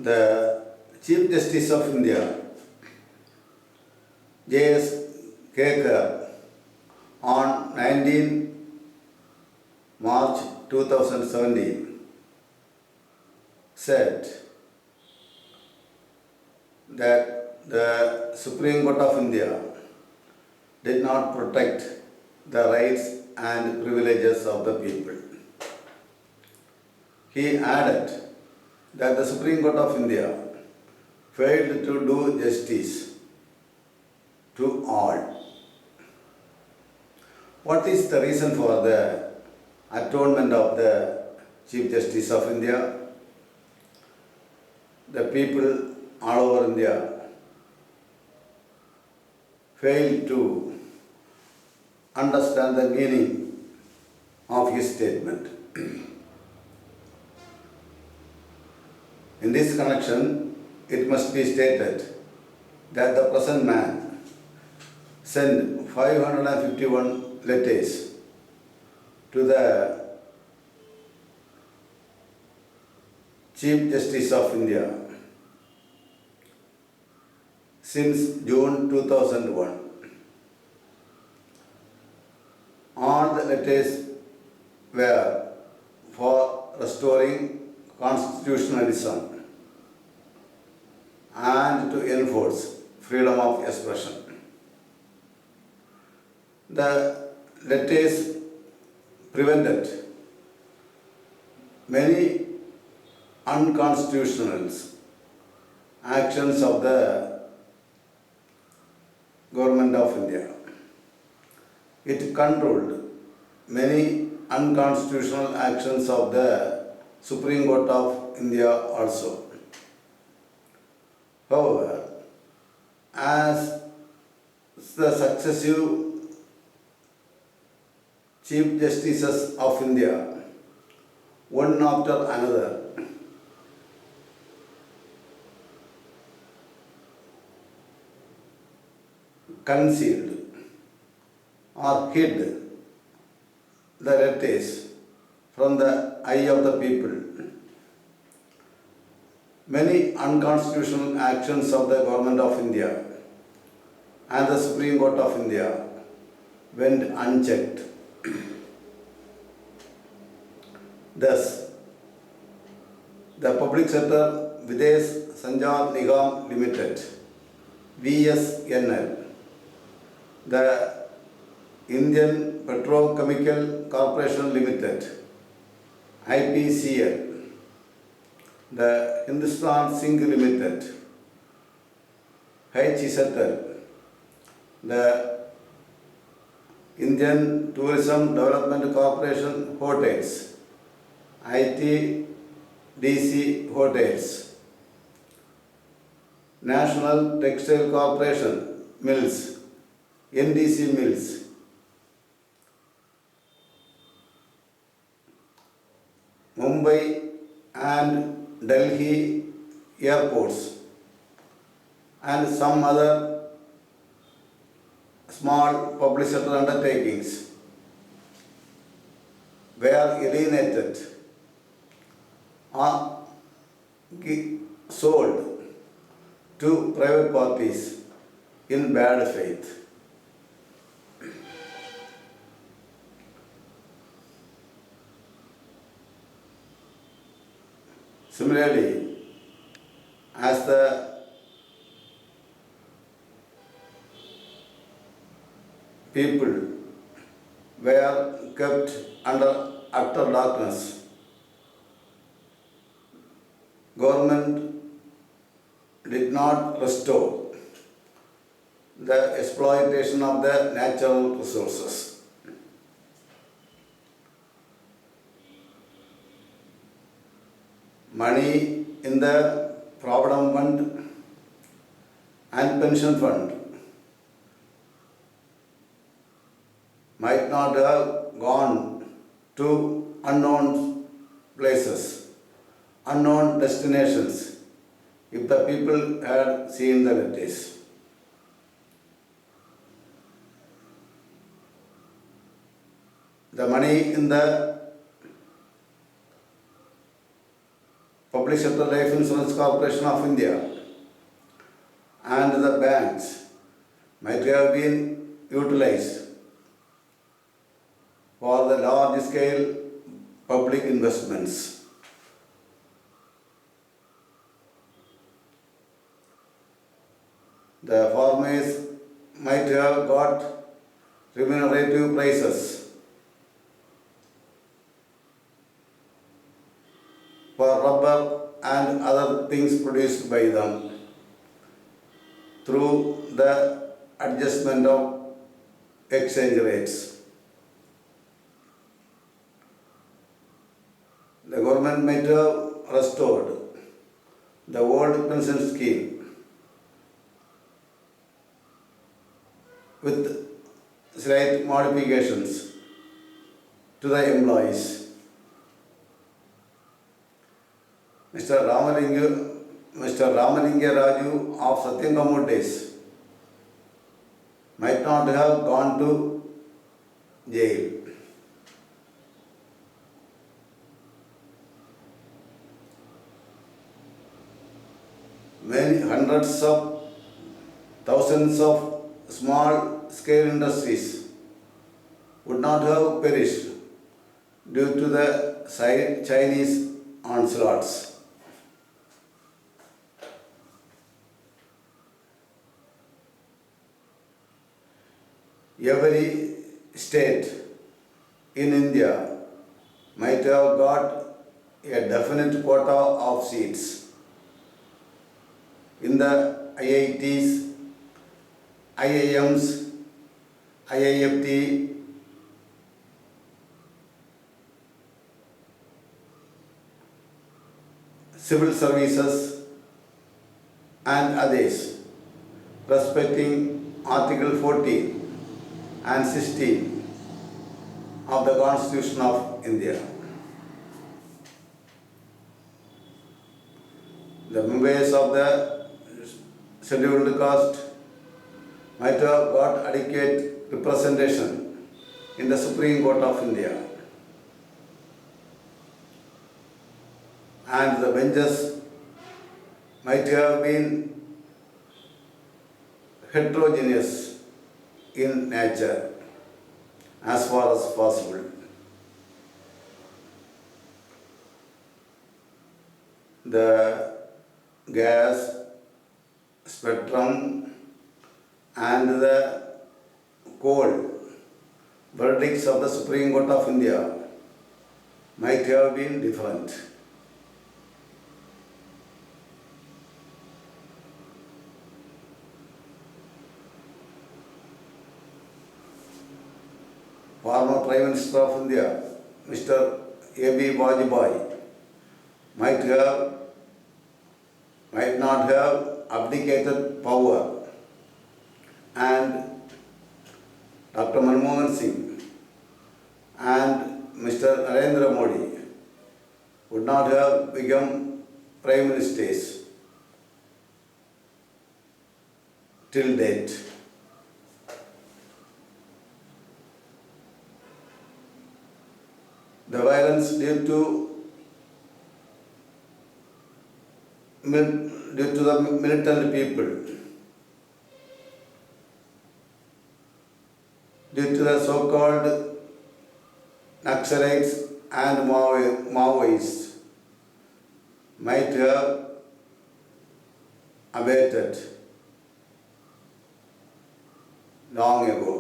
The Chief Justice of India, JS.Khehar, on 19 March 2017 said that the Supreme Court of India did not protect the rights and privileges of the people. He added that the Supreme Court of India failed to do justice to all. What is the reason for the atonement of the Chief Justice of India? The people all over India failed to understand the meaning of his statement. In this connection, it must be stated that the present man sent 551 letters to the Chief Justice of India since June 2001. All the letters were for restoring constitutionalism and to enforce freedom of expression. The letters prevented many unconstitutional actions of the government of India. It controlled many unconstitutional actions of the Supreme Court of India also. However, as the successive Chief Justices of India, one after another, concealed or hid the letters from the eye of the people, many unconstitutional actions of the Government of India and the Supreme Court of India went unchecked. Thus, the Public Sector Videsh Sanchar Nigam Limited, VSNL, the Indian Petrochemical Corporation Limited, IPCL, the Hindustan Zinc Limited, HZL, the Indian Tourism Development Corporation Hotels, ITDC Hotels, National Textile Corporation Mills, NDC Mills, Mumbai and Delhi airports, and some other small public sector undertakings were alienated or sold to private parties in bad faith. Similarly, as the people were kept under utter darkness, government did not restore the exploitation of the natural resources. Money in the Provident Fund and Pension Fund might not have gone to unknown places, unknown destinations, if the people had seen the letters. The money in the Public Sector Life Insurance Corporation of India and the banks might have been utilized for the large scale public investments. The farmers might have got remunerative prices for rubber and other things produced by them through the adjustment of exchange rates. The government might have restored the old pension scheme with slight modifications to the employees. Mr. Ramalinga Raju of Satyangamur days might not have gone to jail. Many hundreds of thousands of small scale industries would not have perished due to the Chinese onslaughts. Every state in India might have got a definite quota of seats in the IITs, IIMs, IIFT, civil services and others, respecting Article 14 and 16 of the Constitution of India. The members of the scheduled caste might have got adequate representation in the Supreme Court of India, and the benches might have been heterogeneous in nature as far as possible. The gas spectrum and the coal verdicts of the Supreme Court of India might have been different. Former Prime Minister of India, Mr. A.B. Vajpayee, might not have abdicated power, and Dr. Manmohan Singh and Mr. Narendra Modi would not have become Prime Ministers till date. The violence due to the militant people, due to the so-called Naxalites and Maoists, might have abated long ago.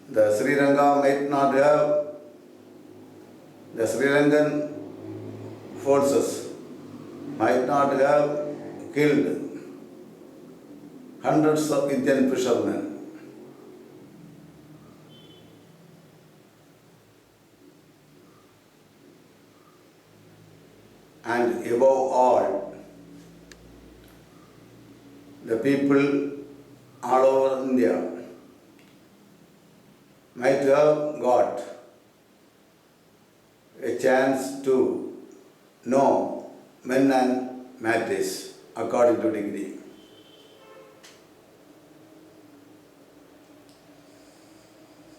The Sri Lanka might not have, the Sri Lankan forces might not have killed hundreds of Indian fishermen. And above all, the people all over India might have got a chance to know men and matters according to degree.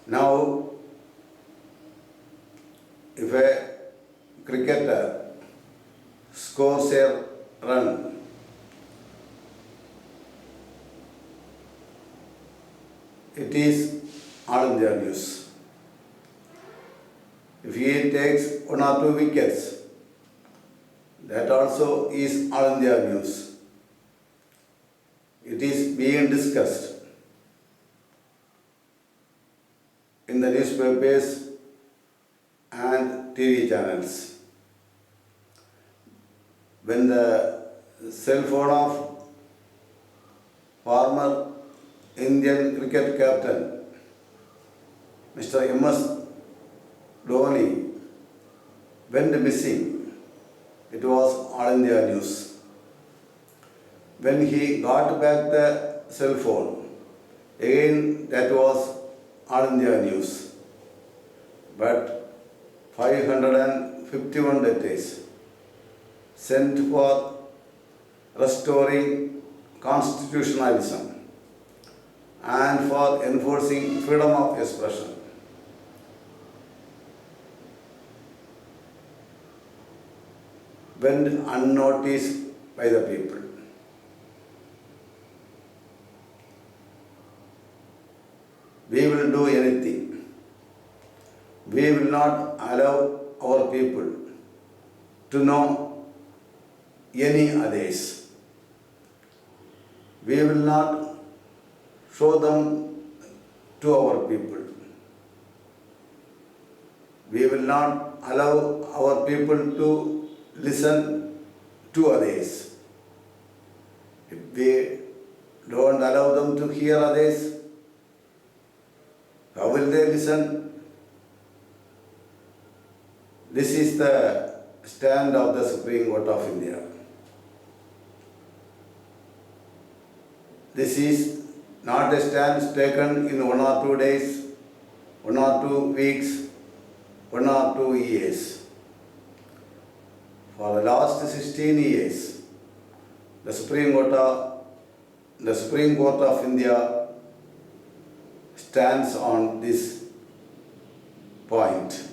Now, if a cricketer scores a run, it is all India news. If he takes 1 or 2 wickets, that also is all India news. It is being discussed in the newspapers and TV channels. When the cell phone of former Indian cricket captain Mr. M.S. Dhoni went missing, it was all India news. When he got back the cell phone, again that was all India news. But 551 letters sent for restoring constitutionalism and for enforcing freedom of expression went unnoticed by the people. We will do anything. We will not allow our people to know any others. We will not show them to our people. We will not allow our people to listen to others. If we don't allow them to hear others, how will they listen? This is the stand of the Supreme Court of India. This is not a stand taken in 1 or 2 days, 1 or 2 weeks, 1 or 2 years. For the last 16 years, the Supreme Court of India stands on this point.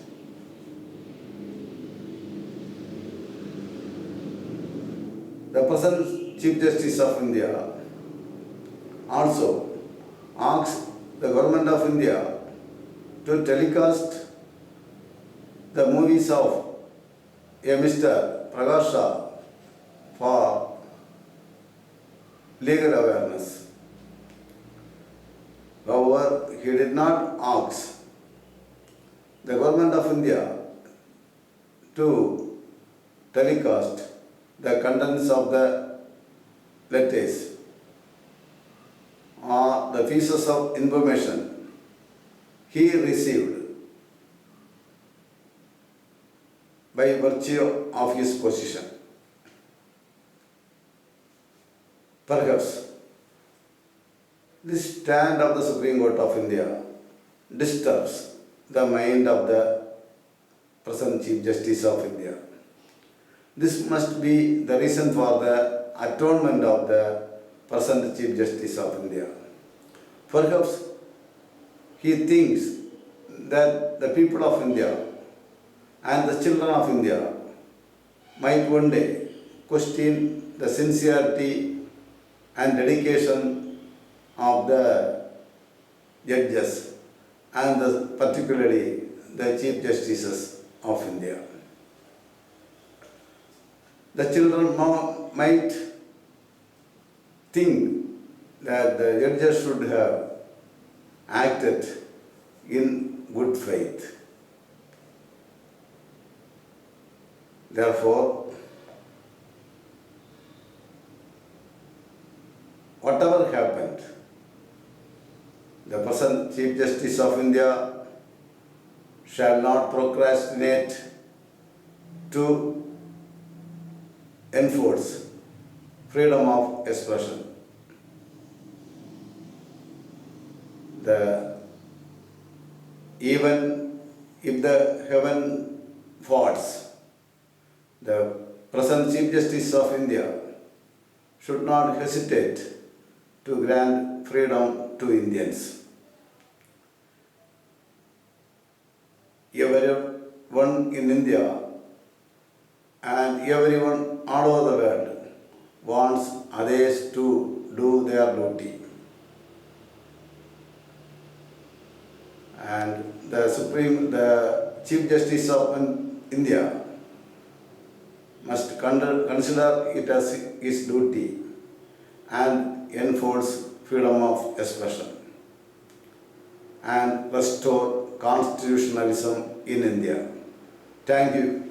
The present Chief Justice of India also asks the Government of India to telecast the movies of a Mr. Prakash Jha for legal awareness. However, he did not ask the Government of India to telecast the contents of the letters or the pieces of information he received by virtue of his position. Perhaps this stand of the Supreme Court of India disturbs the mind of the present Chief Justice of India. This must be the reason for the atonement of the present Chief Justice of India. Perhaps he thinks that the people of India and the children of India might one day question the sincerity and dedication of the judges and particularly the Chief Justices of India. The children might think that the judges should have acted in good faith. Therefore, whatever happened, the present Chief Justice of India shall not procrastinate to enforce freedom of expression. Even if the heaven falls, the present Chief Justice of India should not hesitate to grant freedom to Indians. everyone in India and everyone all over the world wants others to do their duty. And the Chief Justice of India must consider it as his duty and enforce freedom of expression and restore constitutionalism in India. Thank you.